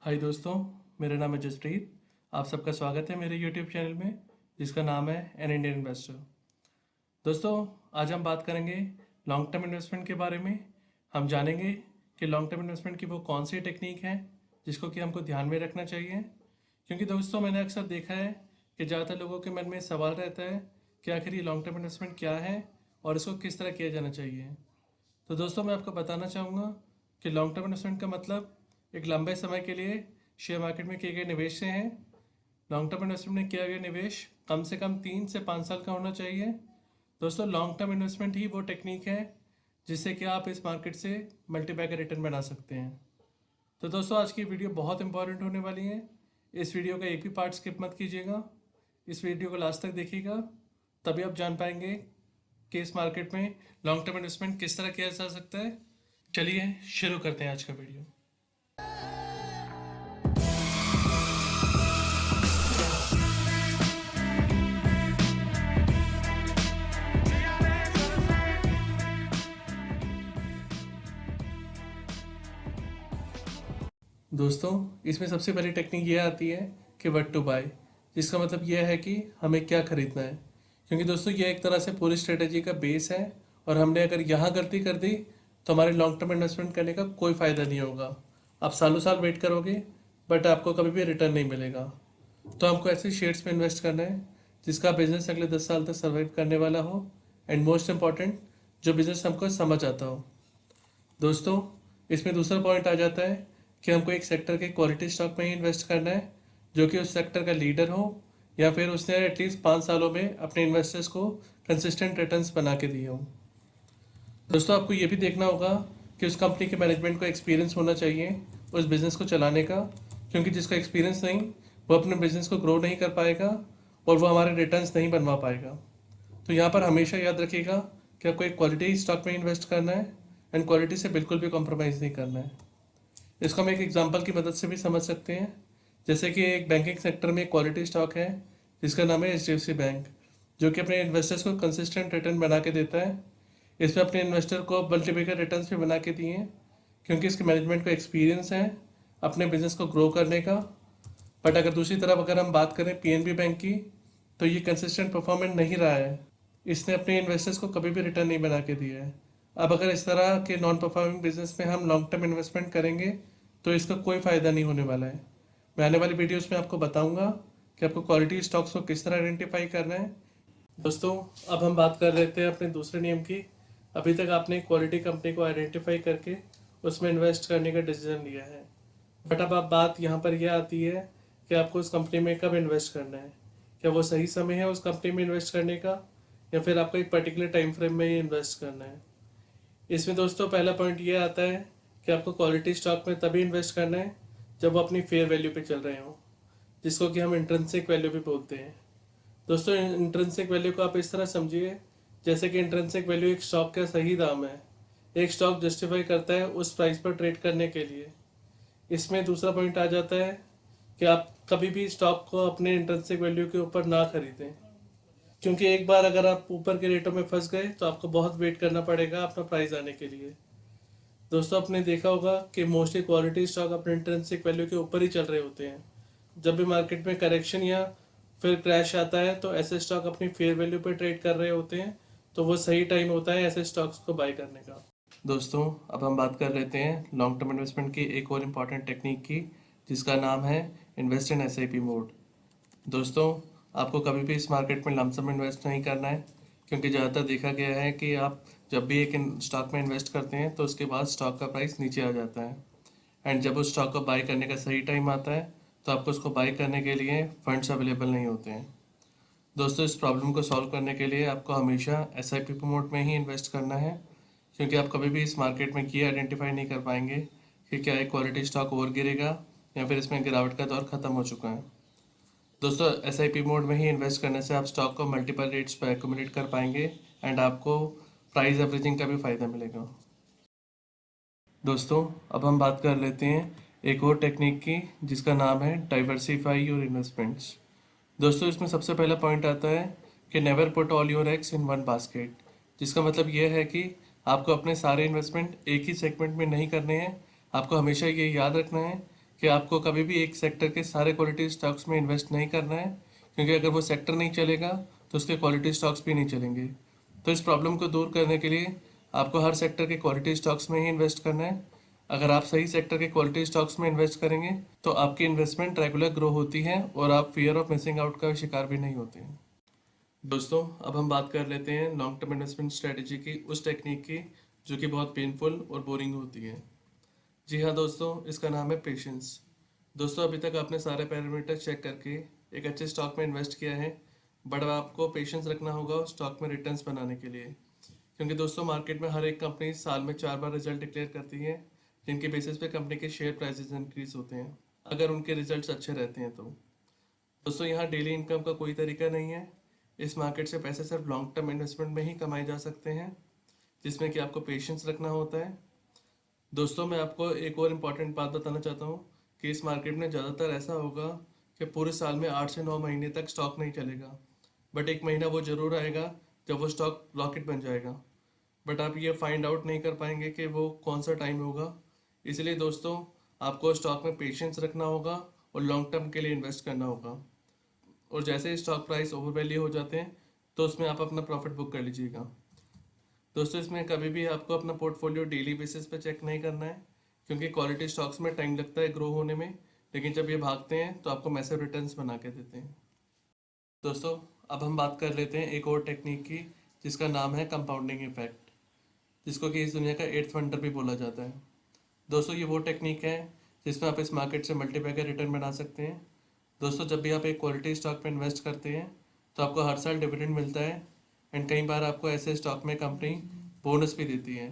हाय दोस्तों, मेरा नाम है जसप्रीत। आप सबका स्वागत है मेरे यूट्यूब चैनल में जिसका नाम है एन इंडियन इन्वेस्टर। दोस्तों, आज हम बात करेंगे लॉन्ग टर्म इन्वेस्टमेंट के बारे में। हम जानेंगे कि लॉन्ग टर्म इन्वेस्टमेंट की वो कौन सी टेक्निक है जिसको कि हमको ध्यान में रखना चाहिए। क्योंकि दोस्तों, मैंने अक्सर देखा है कि ज़्यादातर लोगों के मन में सवाल रहता है कि आखिर ये लॉन्ग टर्म इन्वेस्टमेंट क्या है और इसको किस तरह किया जाना चाहिए। तो दोस्तों, मैं आपको बताना चाहूँगा कि लॉन्ग टर्म इन्वेस्टमेंट का मतलब एक लंबे समय के लिए शेयर मार्केट में किए गए निवेश से हैं। लॉन्ग टर्म इन्वेस्टमेंट में किया गया निवेश कम से कम 3 से 5 साल का होना चाहिए। दोस्तों, लॉन्ग टर्म इन्वेस्टमेंट ही वो टेक्निक है जिससे कि आप इस मार्केट से मल्टीपैकर रिटर्न बना सकते हैं। तो दोस्तों, आज की वीडियो बहुत इंपॉर्टेंट होने वाली है। इस वीडियो का एक भी पार्ट स्किप मत कीजिएगा। इस वीडियो को लास्ट तक देखिएगा, तभी आप जान पाएंगे कि इस मार्केट में लॉन्ग टर्म इन्वेस्टमेंट किस तरह किया जा सकता है। चलिए शुरू करते हैं आज का वीडियो। दोस्तों, इसमें सबसे पहली टेक्निक ये आती है कि व्हाट टू बाय, जिसका मतलब यह है कि हमें क्या खरीदना है। क्योंकि दोस्तों, ये एक तरह से पूरी स्ट्रेटेजी का बेस है और हमने अगर यहाँ गलती कर दी तो हमारे लॉन्ग टर्म इन्वेस्टमेंट करने का कोई फ़ायदा नहीं होगा। आप सालों साल वेट करोगे बट आपको कभी भी रिटर्न नहीं मिलेगा। तो हमको ऐसे शेयर्स में इन्वेस्ट करना है जिसका बिजनेस अगले 10 साल तक सर्वाइव करने वाला हो, एंड मोस्ट इम्पॉर्टेंट, जो बिजनेस हमको समझ आता हो। दोस्तों, इसमें दूसरा पॉइंट आ जाता है कि हमको एक सेक्टर के क्वालिटी स्टॉक में ही इन्वेस्ट करना है जो कि उस सेक्टर का लीडर हो, या फिर उसने एटलीस्ट 5 सालों में अपने इन्वेस्टर्स को कंसिस्टेंट रिटर्न्स बना के दिए हों। दोस्तों, आपको ये भी देखना होगा कि उस कंपनी के मैनेजमेंट को एक्सपीरियंस होना चाहिए उस बिज़नेस को चलाने का। क्योंकि जिसका एक्सपीरियंस नहीं, वो अपने बिजनेस को ग्रो नहीं कर पाएगा और वो हमारे रिटर्न्स नहीं बनवा पाएगा। तो यहाँ पर हमेशा याद रखिएगा कि आपको एक क्वालिटी स्टॉक में इन्वेस्ट करना है, एंड क्वालिटी से बिल्कुल भी कॉम्प्रोमाइज़ नहीं करना है। इसको हम एक एग्जांपल की मदद से भी समझ सकते हैं। जैसे कि एक बैंकिंग सेक्टर में एक क्वालिटी स्टॉक है जिसका नाम है HDFC बैंक, जो कि अपने इन्वेस्टर्स को कंसिस्टेंट रिटर्न बना के देता है। इसमें अपने इन्वेस्टर को मल्टीप्लिकेटर रिटर्न्स भी बना के दिए हैं क्योंकि इसके मैनेजमेंट को एक्सपीरियंस है अपने बिजनेस को ग्रो करने का। बट अगर दूसरी तरफ अगर हम बात करें PNB बैंक की, तो ये कंसिस्टेंट परफॉर्मेंस नहीं रहा है। इसने अपने इन्वेस्टर्स को कभी भी रिटर्न नहीं बना के दिया है। अब अगर इस तरह के नॉन परफॉर्मिंग बिजनेस में हम लॉन्ग टर्म इन्वेस्टमेंट करेंगे तो इसका कोई फ़ायदा नहीं होने वाला है। मैं आने वाली वीडियोस में आपको बताऊंगा कि आपको क्वालिटी स्टॉक्स को किस तरह आइडेंटिफाई करना है। दोस्तों, अब हम बात कर रहे थे अपने दूसरे नियम की। अभी तक आपने क्वालिटी कंपनी को आइडेंटिफाई करके उसमें इन्वेस्ट करने का डिसीजन लिया है, बट अब बात यहाँ पर यह आती है कि आपको उस कंपनी में कब इन्वेस्ट करना है। क्या वो सही समय है उस कंपनी में इन्वेस्ट करने का, या फिर आपको एक पर्टिकुलर टाइम फ्रेम में ही इन्वेस्ट करना है। इसमें दोस्तों, पहला पॉइंट ये आता है कि आपको क्वालिटी स्टॉक में तभी इन्वेस्ट करना है जब वो अपनी फेयर वैल्यू पे चल रहे हों, जिसको कि हम इंट्रिंसिक वैल्यू भी बोलते हैं। दोस्तों, इंट्रिंसिक वैल्यू को आप इस तरह समझिए जैसे कि इंट्रिंसिक वैल्यू एक स्टॉक का सही दाम है। एक स्टॉक जस्टिफाई करता है उस प्राइस पर ट्रेड करने के लिए। इसमें दूसरा पॉइंट आ जाता है कि आप कभी भी स्टॉक को अपने इंट्रिंसिक वैल्यू के ऊपर ना खरीदें, क्योंकि एक बार अगर आप ऊपर के रेटों में फंस गए तो आपको बहुत वेट करना पड़ेगा अपना प्राइस आने के लिए। दोस्तों, आपने देखा होगा कि मोस्टली क्वालिटी स्टॉक अपने इंट्रिंसिक वैल्यू के ऊपर ही चल रहे होते हैं। जब भी मार्केट में करेक्शन या फिर क्रैश आता है तो ऐसे स्टॉक अपनी फेयर वैल्यू पर ट्रेड कर रहे होते हैं, तो वो सही टाइम होता है ऐसे स्टॉक्स को बाय करने का। दोस्तों, अब हम बात कर लेते हैं लॉन्ग टर्म इन्वेस्टमेंट की एक और इम्पॉर्टेंट टेक्निक की, जिसका नाम है इन्वेस्ट इन SIP मोड। दोस्तों, आपको कभी भी इस मार्केट में लमसम इन्वेस्ट नहीं करना है, क्योंकि ज़्यादातर देखा गया है कि आप जब भी एक स्टॉक में इन्वेस्ट करते हैं तो उसके बाद स्टॉक का प्राइस नीचे आ जाता है, एंड जब उस स्टॉक को बाय करने का सही टाइम आता है तो आपको उसको बाय करने के लिए फंड्स अवेलेबल नहीं होते हैं। दोस्तों, इस प्रॉब्लम को सॉल्व करने के लिए आपको हमेशा SIP मोड में ही इन्वेस्ट करना है, क्योंकि आप कभी भी इस मार्केट में ये आइडेंटिफाई नहीं कर पाएंगे कि क्या एक क्वालिटी स्टॉक और गिरेगा या फिर इसमें गिरावट का दौर ख़त्म हो चुका है। दोस्तों, SIP मोड में ही इन्वेस्ट करने से आप स्टॉक को मल्टीपल रेट्स पर एक्यूमुलेट कर पाएंगे, एंड आपको प्राइस एवरेजिंग का भी फ़ायदा मिलेगा। दोस्तों, अब हम बात कर लेते हैं एक और टेक्निक की, जिसका नाम है डाइवर्सिफाई योर इन्वेस्टमेंट्स। दोस्तों, इसमें सबसे पहला पॉइंट आता है कि never put all your eggs in one basket, जिसका मतलब यह है कि आपको अपने सारे इन्वेस्टमेंट एक ही सेगमेंट में नहीं करने हैं। आपको हमेशा ये याद रखना है कि आपको कभी भी एक सेक्टर के सारे क्वालिटी स्टॉक्स में इन्वेस्ट नहीं करना है, क्योंकि अगर वो सेक्टर नहीं चलेगा तो उसके क्वालिटी स्टॉक्स भी नहीं चलेंगे। तो इस प्रॉब्लम को दूर करने के लिए आपको हर सेक्टर के क्वालिटी स्टॉक्स में ही इन्वेस्ट करना है। अगर आप सही सेक्टर के क्वालिटी स्टॉक्स में इन्वेस्ट करेंगे तो आपकी इन्वेस्टमेंट रेगुलर ग्रो होती है और आप फियर ऑफ मिसिंग आउट का शिकार भी नहीं होते हैं। दोस्तों, अब हम बात कर लेते हैं लॉन्ग टर्म इन्वेस्टमेंट स्ट्रेटजी की, उस टेक्निक की जो कि बहुत पेनफुल और बोरिंग होती है। जी हाँ दोस्तों, इसका नाम है पेशेंस। दोस्तों, अभी तक आपने सारे पैरामीटर चेक करके एक अच्छे स्टॉक में इन्वेस्ट किया है, बट अब आपको पेशेंस रखना होगा उस स्टॉक में रिटर्न्स बनाने के लिए। क्योंकि दोस्तों, मार्केट में हर एक कंपनी साल में 4 बार रिजल्ट डिक्लेयर करती है, जिनके बेसिस पे कंपनी के शेयर प्राइसेस इंक्रीज होते हैं, अगर उनके रिजल्ट्स अच्छे रहते हैं तो। दोस्तों, यहाँ डेली इनकम का कोई तरीका नहीं है। इस मार्केट से पैसे सिर्फ लॉन्ग टर्म इन्वेस्टमेंट में ही कमाए जा सकते हैं, जिसमें कि आपको पेशेंस रखना होता है। दोस्तों, मैं आपको एक और इम्पॉर्टेंट बात बताना चाहता हूँ कि इस मार्केट में ज़्यादातर ऐसा होगा कि पूरे साल में 8 से 9 महीने तक स्टॉक नहीं चलेगा, बट एक महीना वो ज़रूर आएगा जब वो स्टॉक रॉकेट बन जाएगा। बट आप ये फाइंड आउट नहीं कर पाएंगे कि वो कौन सा टाइम होगा। इसलिए दोस्तों, आपको स्टॉक में पेशेंस रखना होगा और लॉन्ग टर्म के लिए इन्वेस्ट करना होगा। और जैसे ही स्टॉक प्राइस ओवर वैल्यू हो जाते हैं तो उसमें आप अपना प्रॉफिट बुक कर लीजिएगा। दोस्तों, इसमें कभी भी आपको अपना पोर्टफोलियो डेली बेसिस पे चेक नहीं करना है, क्योंकि क्वालिटी स्टॉक्स में टाइम लगता है ग्रो होने में, लेकिन जब ये भागते हैं तो आपको मैसिव रिटर्न्स बना के देते हैं। दोस्तों, अब हम बात कर लेते हैं एक और टेक्निक की, जिसका नाम है कंपाउंडिंग इफेक्ट, जिसको कि इस दुनिया का 8th वंडर भी बोला जाता है। दोस्तों, ये वो टेक्निक है जिसमें आप इस मार्केट से मल्टीपैकर रिटर्न बना सकते हैं। दोस्तों, जब भी आप एक क्वालिटी स्टॉक में इन्वेस्ट करते हैं तो आपको हर साल डिविडेंड मिलता है, एंड कई बार आपको ऐसे स्टॉक में कंपनी बोनस भी देती है।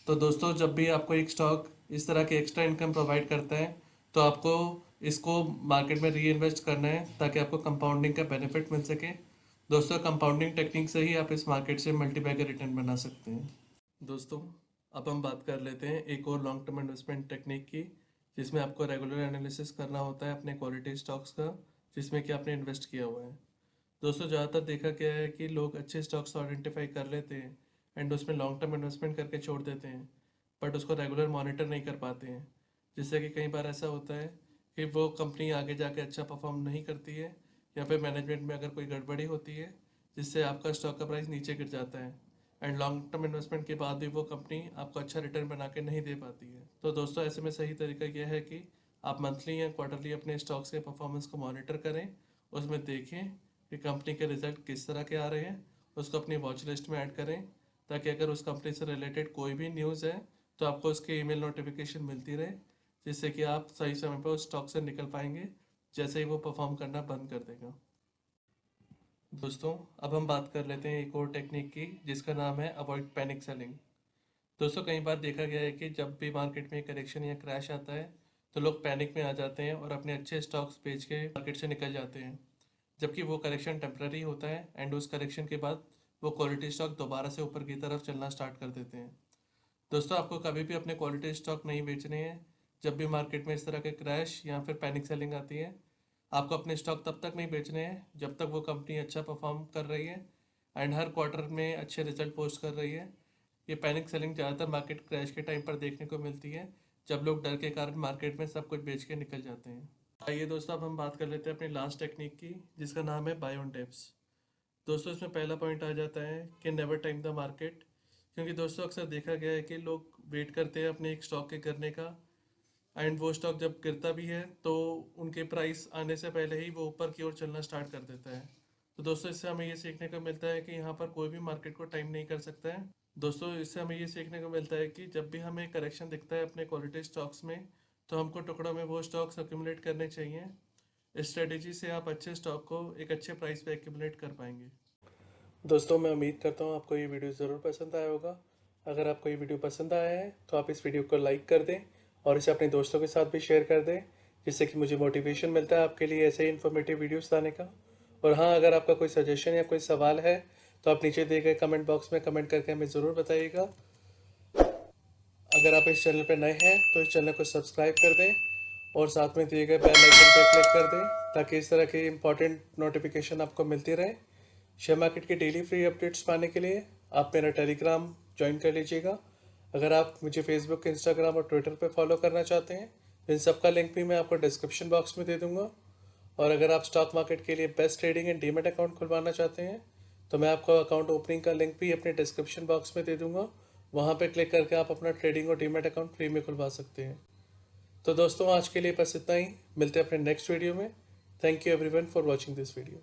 तो दोस्तों, जब भी आपको एक स्टॉक इस तरह के एक्स्ट्रा इनकम प्रोवाइड करता है तो आपको इसको मार्केट में री इन्वेस्ट करना है, ताकि आपको कंपाउंडिंग का बेनिफिट मिल सके। दोस्तों, कंपाउंडिंग टेक्निक से ही आप इस मार्केट से मल्टीपैकर रिटर्न बना सकते हैं। दोस्तों, अब हम बात कर लेते हैं एक और लॉन्ग टर्म इन्वेस्टमेंट टेक्निक की, जिसमें आपको रेगुलर एनालिसिस करना होता है अपने क्वालिटी स्टॉक्स का, जिसमें कि आपने इन्वेस्ट किया हुआ है। दोस्तों, ज़्यादातर देखा गया है कि लोग अच्छे स्टॉक्स आइडेंटिफाई कर लेते हैं एंड उसमें लॉन्ग टर्म इन्वेस्टमेंट करके छोड़ देते हैं, बट उसको रेगुलर मॉनिटर नहीं कर पाते हैं, जिससे कि कई बार ऐसा होता है कि वो कंपनी आगे जाके अच्छा परफॉर्म नहीं करती है, या फिर मैनेजमेंट में अगर कोई गड़बड़ी होती है, जिससे आपका स्टॉक का प्राइस नीचे गिर जाता है, एंड लॉन्ग टर्म इन्वेस्टमेंट के बाद भी वो कंपनी आपको अच्छा रिटर्न बना के नहीं दे पाती है। तो दोस्तों, ऐसे में सही तरीका यह है कि आप मंथली या क्वार्टरली अपने स्टॉक्स के परफॉर्मेंस को मॉनिटर करें, उसमें देखें कि कंपनी के रिजल्ट किस तरह के आ रहे हैं, उसको अपनी वॉच लिस्ट में ऐड करें, ताकि अगर उस कंपनी से रिलेटेड कोई भी न्यूज़ है तो आपको उसकी ईमेल नोटिफिकेशन मिलती रहे, जिससे कि आप सही समय पर उस स्टॉक से निकल पाएंगे जैसे ही वो परफॉर्म करना बंद कर देगा। दोस्तों, अब हम बात कर लेते हैं एक और टेक्निक की, जिसका नाम है अवॉइड पैनिक सेलिंग। दोस्तों, कई बार देखा गया है कि जब भी मार्केट में करेक्शन या क्रैश आता है तो लोग पैनिक में आ जाते हैं और अपने अच्छे स्टॉक्स बेच के मार्केट से निकल जाते हैं, जबकि वो करेक्शन टेम्पररी होता है, एंड उस करेक्शन के बाद वो क्वालिटी स्टॉक दोबारा से ऊपर की तरफ चलना स्टार्ट कर देते हैं। दोस्तों, आपको कभी भी अपने क्वालिटी स्टॉक नहीं बेचने हैं जब भी मार्केट में इस तरह के क्रैश या फिर पैनिक सेलिंग आती है। आपको अपने स्टॉक तब तक नहीं बेचने हैं जब तक वो कंपनी अच्छा परफॉर्म कर रही है एंड हर क्वार्टर में अच्छे रिजल्ट पोस्ट कर रही है। ये पैनिक सेलिंग ज़्यादातर मार्केट क्रैश के टाइम पर देखने को मिलती है, जब लोग डर के कारण मार्केट में सब कुछ बेच के निकल जाते हैं। आइए दोस्तों, अब हम बात कर लेते हैं अपनी लास्ट टेक्निक की, जिसका नाम है बाय ऑन डिप्स। दोस्तों, इसमें पहला पॉइंट आ जाता है कि नेवर टाइम द मार्केट। क्योंकि दोस्तों, अक्सर देखा गया है कि लोग वेट करते हैं अपने एक स्टॉक के गिरने का, एंड वो स्टॉक जब गिरता भी है तो उनके प्राइस आने से पहले ही वो ऊपर की ओर चलना स्टार्ट कर देता है। तो दोस्तों, इससे हमें ये सीखने को मिलता है कि यहाँ पर कोई भी मार्केट को टाइम नहीं कर सकता है। दोस्तों, इससे हमें ये सीखने को मिलता है कि जब भी हमें करेक्शन दिखता है अपने क्वालिटी स्टॉक्स में, तो हमको टुकड़ों में वो स्टॉक्स एक्यूमुलेट करने चाहिए। इस स्ट्रेटेजी से आप अच्छे स्टॉक को एक अच्छे प्राइस पे एक्यूमुलेट कर पाएंगे। दोस्तों, मैं उम्मीद करता हूँ आपको ये वीडियो ज़रूर पसंद आया होगा। अगर आपको ये वीडियो पसंद आया है तो आप इस वीडियो को लाइक कर दें और इसे अपने दोस्तों के साथ भी शेयर कर दें, जिससे कि मुझे मोटिवेशन मिलता है आपके लिए ऐसे ही इन्फॉर्मेटिव वीडियोस लाने का। और हाँ, अगर आपका कोई सजेशन या कोई सवाल है तो आप नीचे दिए गए कमेंट बॉक्स में कमेंट करके हमें ज़रूर बताइएगा। अगर आप इस चैनल पर नए हैं तो इस चैनल को सब्सक्राइब कर दें और साथ में दिए गए बेल आइकन पर क्लिक कर दें, ताकि इस तरह की इंपॉर्टेंट नोटिफिकेशन आपको मिलती रहे। शेयर मार्केट के डेली फ्री अपडेट्स पाने के लिए आप मेरा टेलीग्राम ज्वाइन कर लीजिएगा। अगर आप मुझे फेसबुक, इंस्टाग्राम और ट्विटर पर फॉलो करना चाहते हैं इन सब का लिंक भी मैं आपको डिस्क्रिप्शन बॉक्स में दे दूंगा। और अगर आप स्टॉक मार्केट के लिए best trading and demat account खुलवाना चाहते हैं तो मैं आपको अकाउंट ओपनिंग का लिंक भी अपने डिस्क्रिप्शन बॉक्स में दे दूंगा। वहाँ पे क्लिक करके आप अपना ट्रेडिंग और डीमेट अकाउंट फ्री में खुलवा सकते हैं। तो दोस्तों आज के लिए बस इतना ही, मिलते हैं अपने नेक्स्ट वीडियो में। Thank you everyone for watching this video.